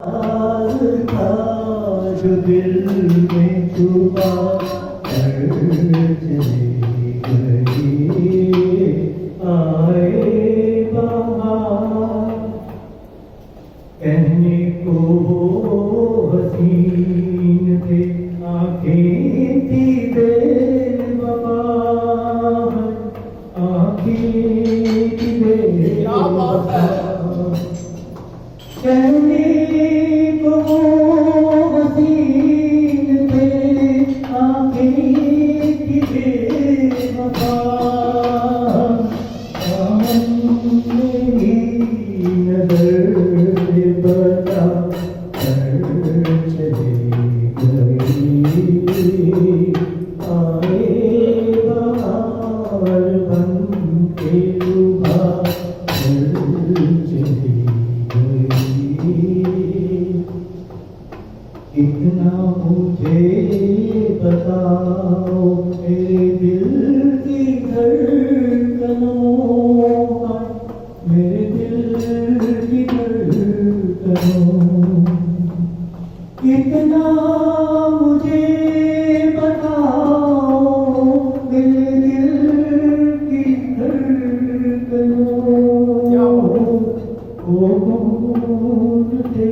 था जो दिल में छुपा कर चली गई। आए बहार कहने को वो हसीन थे, आंखें थी बेवफा, आंखें थी बेवफा। कहने को वो हसीन थे, आंखें थी बेवफा, सामने ही नजर से बता कर चली गई। आए बहार बन के लुभा कर चली गई। इतना मुझे बताओ मेरे दिल की धड़कनों का, मेरे दिल की धड़कनों। इतना मुझे बताओ मेरे दिल की धड़कनों। वो कौन थे